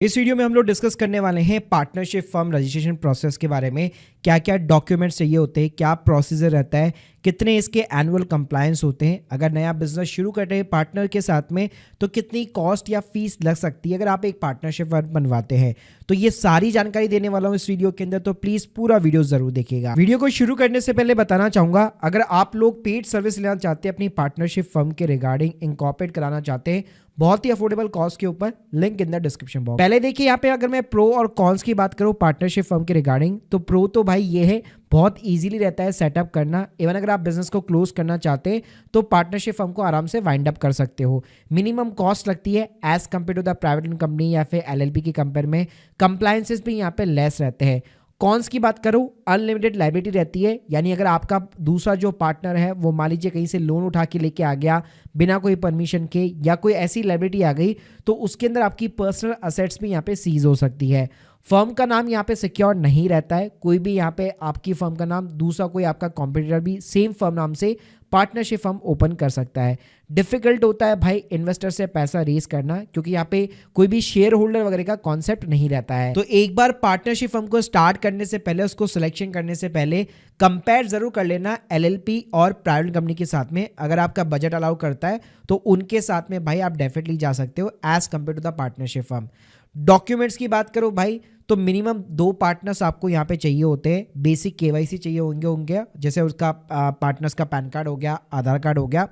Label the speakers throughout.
Speaker 1: इस वीडियो में हम लोग डिस्कस करने वाले हैं पार्टनरशिप फर्म रजिस्ट्रेशन प्रोसेस के बारे में। क्या क्या डॉक्यूमेंट्स चाहिए होते हैं, क्या प्रोसीजर रहता है, कितने इसके एनुअल कंप्लायंस होते हैं, अगर नया बिजनेस शुरू कर रहे हैं पार्टनर के साथ में तो कितनी कॉस्ट या फीस लग सकती है अगर आप एक पार्टनरशिप फर्म बनवाते हैं। तो ये सारी जानकारी देने वाला हूँ इस वीडियो के अंदर, तो प्लीज पूरा वीडियो जरूर देखिएगा। वीडियो को शुरू करने से पहले बताना चाहूंगा, अगर आप लोग पेड सर्विस लेना चाहते हैं अपनी पार्टनरशिप फर्म के रिगार्डिंग, इनकॉर्पोरेट कराना चाहते हैं बहुत ही अफोर्डेबल कॉस्ट के ऊपर, link in the description box. पहले देखिए यहाँ पे अगर मैं प्रो और कॉन्स की बात करूँ पार्टनरशिप फर्म के रिगार्डिंग, तो प्रो तो भाई ये है बहुत इजीली रहता है सेटअप करना। इवन अगर आप बिजनेस को क्लोज करना चाहते हैं तो पार्टनरशिप फर्म को आराम से वाइंड अप कर सकते हो। मिनिमम कॉस्ट लगती है as compare to the private company या फिर एलएलपी की कंपेयर में। कंप्लायंसेस भी यहाँ पे लेस रहते हैं। कॉन्स की बात करूं, अनलिमिटेड लाइबिलिटी रहती है, यानी अगर आपका दूसरा जो पार्टनर है वो मान लीजिए कहीं से लोन उठा के लेके आ गया बिना कोई परमिशन के, या कोई ऐसी लाइबिलिटी आ गई तो उसके अंदर आपकी पर्सनल असेट्स भी यहाँ पे सीज हो सकती है। फर्म का नाम यहाँ पे सिक्योर नहीं रहता है, कोई भी यहाँ पे आपकी फर्म का नाम दूसरा कोई आपका कॉम्पिटिटर भी सेम फर्म नाम से पार्टनरशिप फर्म ओपन कर सकता है। डिफिकल्ट होता है भाई इन्वेस्टर से पैसा रेज करना, क्योंकि यहाँ पे कोई भी शेयर होल्डर वगैरह का कॉन्सेप्ट नहीं रहता है। तो एक बार पार्टनरशिप फर्म को स्टार्ट करने से पहले, उसको सिलेक्शन करने से पहले कंपेयर जरूर कर लेना एलएलपी और प्राइवेट कंपनी के साथ में। अगर आपका बजट अलाउ करता है तो उनके साथ में भाई आप डेफिनेटली जा सकते हो as compare to the partnership firm. Documents की बात करो भाई, तो मिनिमम 2 पार्टनर्स आपको यहाँ पे चाहिए होते हैं। बेसिक केवाईसी चाहिए होंगे जैसे उसका पार्टनर्स का पैन कार्ड हो गया, आधार कार्ड हो गया।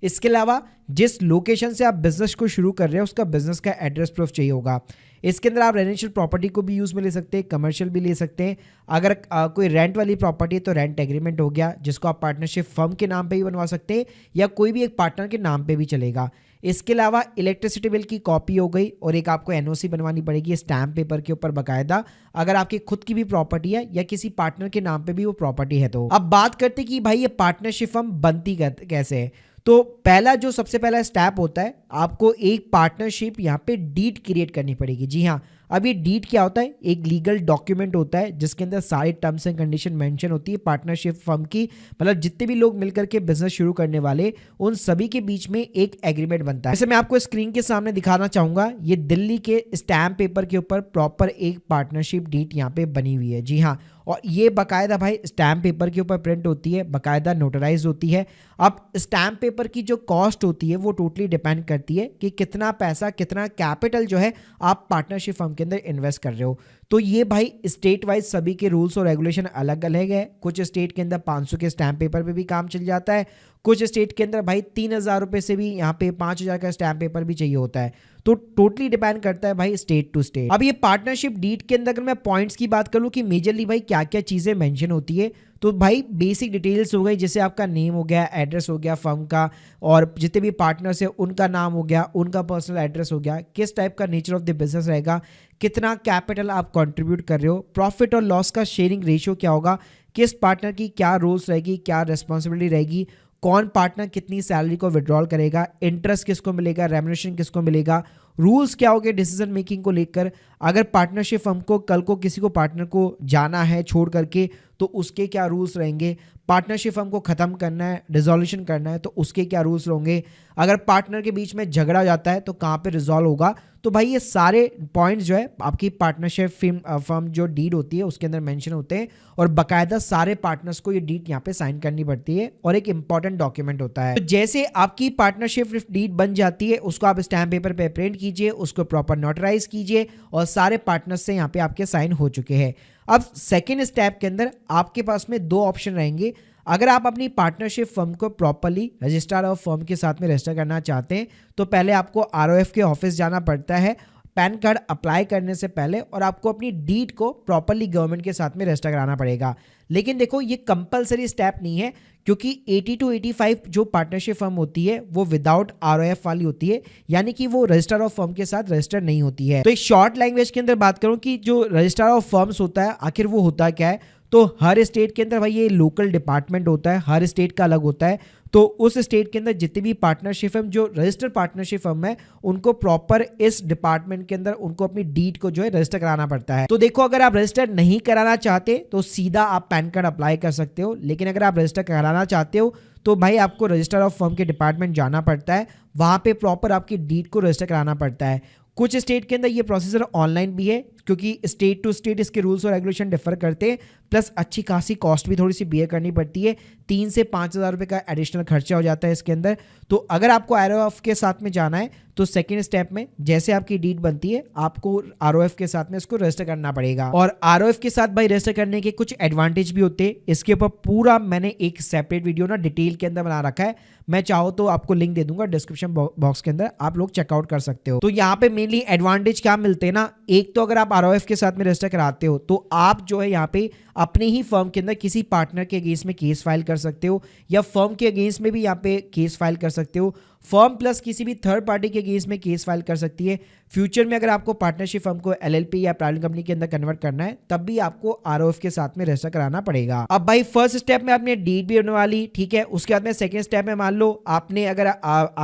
Speaker 1: इसके अलावा जिस लोकेशन से आप बिजनेस को शुरू कर रहे हैं उसका बिजनेस का एड्रेस प्रूफ चाहिए होगा। इसके अंदर आप रेजिडेंशियल प्रॉपर्टी को भी यूज़ में ले सकते हैं, कमर्शियल भी ले सकते हैं। अगर कोई रेंट वाली प्रॉपर्टी है तो रेंट एग्रीमेंट हो गया, जिसको आप पार्टनरशिप फर्म के नाम पे ही बनवा सकते हैं या कोई भी एक पार्टनर के नाम पे भी चलेगा। इसके अलावा इलेक्ट्रिसिटी बिल की कॉपी हो गई, और एक आपको एनओसी बनवानी पड़ेगी स्टैम्प पेपर के ऊपर बाकायदा, अगर आपकी खुद की भी प्रॉपर्टी है या किसी पार्टनर के नाम पे भी वो प्रॉपर्टी है। तो अब बात करते कि भाई ये पार्टनरशिप फर्म बनती कैसे है। तो सबसे पहला स्टेप होता है, आपको एक पार्टनरशिप यहाँ पे डीड क्रिएट करनी पड़ेगी। जी हाँ, अब ये डीड क्या होता है? एक लीगल डॉक्यूमेंट होता है जिसके अंदर सारे टर्म्स एंड कंडीशन मेंशन होती है पार्टनरशिप फर्म की, मतलब जितने भी लोग मिलकर के बिजनेस शुरू करने वाले उन सभी के बीच में एक एग्रीमेंट बनता है। जैसे मैं आपको स्क्रीन के सामने दिखाना चाहूंगा, ये दिल्ली के स्टैम्प पेपर के ऊपर प्रॉपर एक पार्टनरशिप डीड यहाँ पे बनी हुई है। जी हाँ, और ये बाकायदा भाई स्टैम्प पेपर के ऊपर प्रिंट होती है, बाकायदा नोटराइज होती है। अब स्टैम्प पेपर की जो कॉस्ट होती है वो टोटली डिपेंड करती है कि कितना पैसा, कितना कैपिटल जो है आप पार्टनरशिप फर्म के अंदर इन्वेस्ट कर रहे हो। तो ये भाई स्टेट वाइज सभी के रूल्स और रेगुलेशन अलग अलग है। कुछ स्टेट के अंदर 500 के स्टैम्प पेपर पे भी काम चल जाता है, कुछ स्टेट के अंदर भाई 3000 रुपये से भी यहाँ पे 5000 का स्टैम्प पेपर भी चाहिए होता है। तो टोटली डिपेंड करता है भाई स्टेट टू स्टेट। अब ये पार्टनरशिप डीड के अंदर अगर मैं पॉइंट्स की बात करूँ कि मेजरली भाई क्या क्या चीज़ें मेंशन होती है, तो भाई बेसिक डिटेल्स हो गई, जैसे आपका नेम हो गया, एड्रेस हो गया फर्म का, और जितने भी पार्टनर्स है उनका नाम हो गया, उनका पर्सनल एड्रेस हो गया, किस टाइप का नेचर ऑफ द बिजनेस रहेगा, कितना कैपिटल आप कंट्रीब्यूट कर रहे हो, प्रॉफिट और लॉस का शेयरिंग रेशियो क्या होगा, किस पार्टनर की क्या रूल्स रहेगी, क्या रिस्पॉन्सिबिलिटी रहेगी, कौन पार्टनर कितनी सैलरी को विड्रॉल करेगा, इंटरेस्ट किसको मिलेगा, रेम्युनरेशन किसको मिलेगा, रूल्स क्या हो गए डिसीजन मेकिंग को लेकर। अगर पार्टनरशिप फर्म को कल को किसी को पार्टनर को जाना है छोड़ करके तो उसके क्या रूल्स रहेंगे, पार्टनरशिप फर्म को ख़त्म करना है, डिसॉल्यूशन करना है तो उसके क्या रूल्स होंगे, अगर पार्टनर के बीच में झगड़ा जाता है तो कहाँ पे रिजॉल्व होगा। तो भाई ये सारे पॉइंट्स जो है आपकी पार्टनरशिप फर्म जो डीड होती है उसके अंदर मेंशन होते हैं, और बाकायदा सारे पार्टनर्स को ये डीड यहाँ पे साइन करनी पड़ती है और एक इंपॉर्टेंट डॉक्यूमेंट होता है। तो जैसे आपकी पार्टनरशिप डीड बन जाती है उसको आप स्टैम्प पेपर पे प्रिंट कीजिए, उसको प्रॉपर नोटराइज कीजिए, और सारे पार्टनर्स से यहाँ पे आपके साइन हो चुके हैं। अब सेकेंड स्टेप के अंदर आपके पास में 2 ऑप्शन रहेंगे। अगर आप अपनी पार्टनरशिप फर्म को प्रॉपर्ली रजिस्ट्रार ऑफ फर्म के साथ में रजिस्टर करना चाहते हैं तो पहले आपको आरओएफ के ऑफिस जाना पड़ता है पैन कार्ड अप्लाई करने से पहले, और आपको अपनी डीड को प्रॉपर्ली गवर्नमेंट के साथ में रजिस्टर कराना पड़ेगा। लेकिन देखो ये कंपलसरी स्टेप नहीं है, क्योंकि 80 to 85 जो पार्टनरशिप फर्म होती है वो विदाउट आरओएफ वाली होती है, यानी कि वो रजिस्टर ऑफ फर्म के साथ रजिस्टर नहीं होती है। तो एक शॉर्ट लैंग्वेज के अंदर बात करूं कि जो रजिस्टर ऑफ फर्म्स होता है आखिर वो होता क्या है, तो हर स्टेट के अंदर भाई ये लोकल डिपार्टमेंट होता है, हर स्टेट का अलग होता है। तो उस स्टेट के अंदर जितनी भी पार्टनरशिप फर्म जो रजिस्टर्ड पार्टनरशिप फर्म है उनको प्रॉपर इस डिपार्टमेंट के अंदर उनको अपनी डीड को जो है रजिस्टर कराना पड़ता है। तो देखो अगर आप रजिस्टर नहीं कराना चाहते तो सीधा आप पैन कार्ड अप्लाई कर सकते हो, लेकिन अगर आप रजिस्टर कराना चाहते हो तो भाई आपको रजिस्टर ऑफ फर्म के डिपार्टमेंट जाना पड़ता है, वहां पे प्रॉपर आपकी डीड को रजिस्टर कराना पड़ता है। कुछ स्टेट के अंदर ये प्रोसीजर ऑनलाइन भी है, क्योंकि स्टेट टू स्टेट इसके रूल्स और रेगुलेशन डिफर करते हैं, प्लस अच्छी खासी कॉस्ट भी थोड़ी सी बेयर करनी पड़ती है। 3 से 5 हज़ार रुपये का एडिशनल खर्चा हो जाता है इसके अंदर। तो अगर आपको ROF के साथ में जाना है तो सेकेंड स्टेप में जैसे आपकी डीड बनती है आपको ROF के साथ में इसको रजिस्टर करना पड़ेगा। और ROF के साथ भाई रजिस्टर करने के कुछ एडवांटेज भी होते हैं। इसके ऊपर पूरा मैंने एक सेपरेट वीडियो ना डिटेल के अंदर बना रखा है, मैं चाहो तो आपको लिंक दे दूंगा डिस्क्रिप्शन बॉक्स के अंदर, आप लोग चेकआउट कर सकते हो। तो यहाँ पे मेनली एडवांटेज क्या मिलते हैं ना, एक तो अगर आप ROF के साथ में रजिस्टर कराते हो तो आप जो है यहाँ पे अपने ही फर्म के अंदर किसी पार्टनर के अगेंस्ट में केस फाइल कर सकते हो, या फर्म के अगेंस्ट में भी यहाँ पे केस फाइल कर सकते हो। फर्म प्लस किसी भी थर्ड पार्टी के अगेंस्ट में केस फाइल कर सकती है। फ्यूचर में अगर आपको पार्टनरशिप फर्म को LLP या प्राइवेट कंपनी के अंदर कन्वर्ट करना है तब भी आपको ROF के साथ में रजिस्टर कराना पड़ेगा। अब भाई फर्स्ट स्टेप में आपने डीड भी होने वाली, ठीक है। उसके बाद में सेकंड स्टेप में मान लो आपने अगर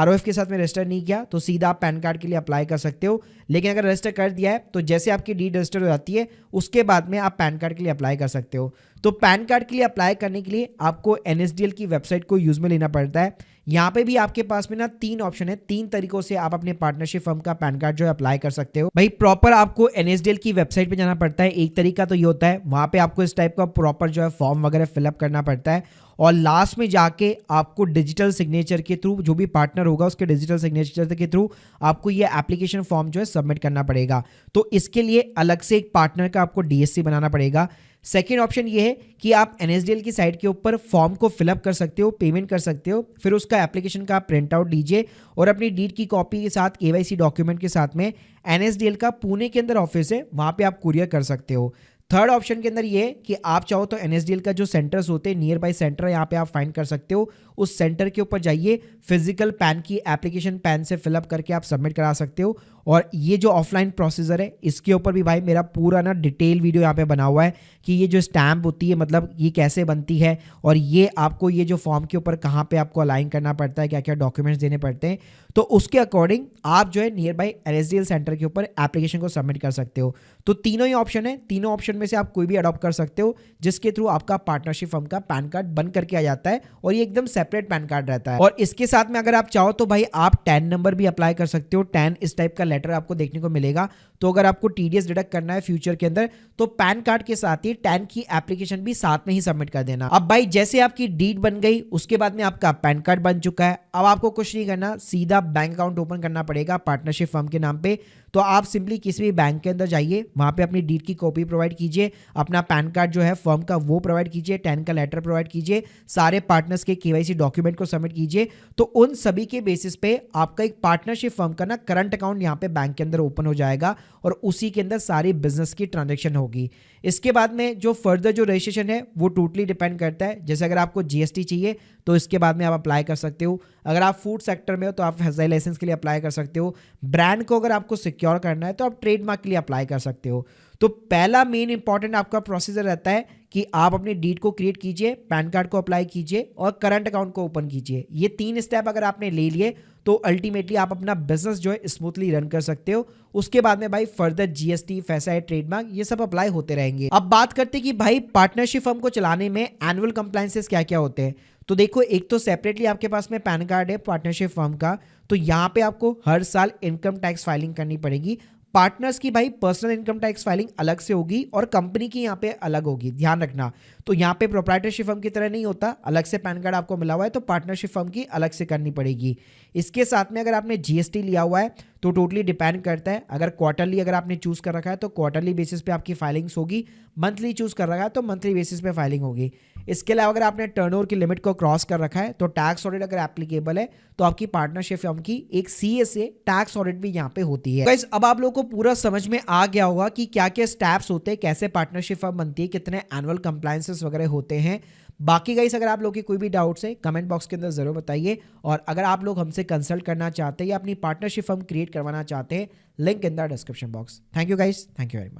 Speaker 1: ROF के साथ में रजिस्टर नहीं किया तो सीधा आप पैन कार्ड के लिए अप्लाई कर सकते हो, लेकिन अगर रजिस्टर कर दिया है तो जैसे आपकी डीड रजिस्टर हो जाती है उसके बाद में आप पैन कार्ड के लिए अप्लाई कर सकते हो। तो पैन कार्ड के लिए अप्लाई करने के लिए आपको NSDL की वेबसाइट को यूज में लेना पड़ता है। यहाँ पे भी आपके पास में ना 3 ऑप्शन है, 3 तरीकों से आप अपने पार्टनरशिप फर्म का पैन कार्ड जो है अप्लाई कर सकते हो। भाई प्रॉपर आपको NSDL की वेबसाइट पे जाना पड़ता है। एक तरीका तो ये होता है वहां पे आपको इस टाइप का प्रॉपर जो है फॉर्म वगैरह फिलअप करना पड़ता है, और लास्ट में जाके आपको डिजिटल सिग्नेचर के थ्रू, जो भी पार्टनर होगा उसके डिजिटल सिग्नेचर के थ्रू आपको ये एप्लीकेशन फॉर्म जो है सबमिट करना पड़ेगा। तो इसके लिए अलग से एक पार्टनर का आपको DSC बनाना पड़ेगा। सेकेंड ऑप्शन ये है कि आप NSDL की साइट के ऊपर फॉर्म को फिलअप कर सकते हो, पेमेंट कर सकते हो, फिर उसका एप्लीकेशन का प्रिंट आउट लीजिए और अपनी डीड की कॉपी के साथ KYC डॉक्यूमेंट के साथ में NSDL का पुणे के अंदर ऑफिस है वहां पे आप कुरियर कर सकते हो। थर्ड ऑप्शन के अंदर ये है कि आप चाहो तो NSDL का जो सेंटर्स होते हैं, नियर बाई सेंटर यहाँ पे आप फाइंड कर सकते हो, उस सेंटर के ऊपर जाइए, फिजिकल पैन की एप्लीकेशन पैन से फिलअप करके आप सबमिट करा सकते हो। और ये जो ऑफलाइन प्रोसीजर है इसके ऊपर भी भाई मेरा पूरा ना डिटेल वीडियो यहाँ पे बना हुआ है कि ये जो स्टैम्प होती है मतलब ये कैसे बनती है, और ये आपको ये जो फॉर्म के ऊपर कहाँ पे आपको अलाइन करना पड़ता है, क्या क्या डॉक्यूमेंट्स देने पड़ते हैं, तो उसके अकॉर्डिंग आप जो है नियर बाई NSDL सेंटर के ऊपर एप्लीकेशन को सबमिट कर सकते हो। तो तीनों ही ऑप्शन है, तीनों ऑप्शन में से आप कोई भी अडॉप्ट कर सकते हो जिसके थ्रू आपका पार्टनरशिप फर्म का पैन कार्ड बन करके आ जाता है, और ये एकदम सेपरेट पैन कार्ड रहता है। और इसके साथ में अगर आप चाहो तो भाई आप TAN नंबर भी अप्लाई कर सकते हो। TAN इस टाइप का लेटर आपको देखने को मिलेगा। तो अगर आपको TDS डिडक्ट करना है फ्यूचर के अंदर तो पैन कार्ड के साथ ही TAN की एप्लीकेशन भी साथ में ही सबमिट कर देना। अब भाई जैसे आपकी डीड बन गई उसके बाद में आपका पैन कार्ड बन चुका है, अब आपको कुछ नहीं करना, सीधा बैंक अकाउंट ओपन करना पड़ेगा पार्टनरशिप फर्म के नाम पे। तो आप सिंपली किसी भी बैंक के अंदर जाइए, वहां पे अपनी डीड की कॉपी प्रोवाइड कीजिए, अपना पैन कार्ड जो है फर्म का वो प्रोवाइड कीजिए, TAN का लेटर प्रोवाइड कीजिए, सारे पार्टनर्स के KYC डॉक्यूमेंट को सबमिट कीजिए। तो उन सभी के बेसिस पे आपका एक पार्टनरशिप फर्म का ना करंट अकाउंट यहाँ पे बैंक के अंदर ओपन हो जाएगा, और उसी के अंदर सारी बिजनेस की ट्रांजेक्शन होगी। इसके बाद में जो फर्दर जो रजिस्ट्रेशन है वो टोटली डिपेंड करता है। जैसे अगर आपको GST चाहिए तो इसके बाद में आप अप्लाई कर सकते हो, अगर आप फूड सेक्टर में हो तो आप FSI लाइसेंस के लिए अप्लाई कर सकते हो, ब्रांड को अगर आपको सिक्योर करना है तो आप ट्रेडमार्क के लिए अप्लाई कर सकते हो। तो पहला मेन इंपॉर्टेंट आपका प्रोसीजर रहता है कि आप अपनी डीड को क्रिएट कीजिए, पैन कार्ड को अप्लाई कीजिए और करंट अकाउंट को ओपन कीजिए। ये 3 स्टेप अगर आपने ले लिए तो अल्टीमेटली आप अपना बिजनेस जो है स्मूथली रन कर सकते हो। उसके बाद में भाई फर्दर GST, FSI, ट्रेडमार्क ये सब अप्लाई होते रहेंगे। अब बात करते हैं कि भाई पार्टनरशिप फर्म को चलाने में एनुअल कंप्लायंसेस क्या क्या होते हैं। तो देखो, एक तो सेपरेटली आपके पास में पैन कार्ड है पार्टनरशिप फर्म का, तो यहाँ पे आपको हर साल इनकम टैक्स फाइलिंग करनी पड़ेगी। पार्टनर्स की भाई पर्सनल इनकम टैक्स फाइलिंग अलग से होगी और कंपनी की यहाँ पे अलग होगी, ध्यान रखना। तो यहाँ पे प्रोप्राइटरशिप फर्म की तरह नहीं होता, अलग से पैन कार्ड आपको मिला हुआ है तो पार्टनरशिप फर्म की अलग से करनी पड़ेगी। इसके साथ में अगर आपने GST लिया हुआ है तो टोटली डिपेंड करता है, अगर क्वार्टरली अगर आपने चूज कर रखा है तो क्वार्टरली बेसिस पे आपकी फाइलिंग्स होगी, मंथली चूज कर रखा है तो मंथली बेसिस पे फाइलिंग होगी। इसके अलावा अगर आपने टर्नओवर की लिमिट को क्रॉस कर रखा है तो टैक्स ऑडिट अगर एप्लीकेबल है तो आपकी पार्टनरशिप फर्म की एक CA से टैक्स ऑडिट भी यहाँ पे होती है। गाइस, अब आप लोगों को पूरा समझ में आ गया होगा कि क्या क्या स्टेप्स होते हैं, कैसे पार्टनरशिप फर्म बनती है, कितने एनुअल कंप्लायंसेस वगैरह होते हैं। बाकी गाइस, अगर आप लोग की कोई भी डाउट्स है कमेंट बॉक्स के अंदर जरूर बताइए, और अगर आप लोग हमसे कंसल्ट करना चाहते हैं या अपनी पार्टनरशिप फर्म क्रिएट करवाना चाहते हैं, link in the description box. Thank you guys, thank you very much.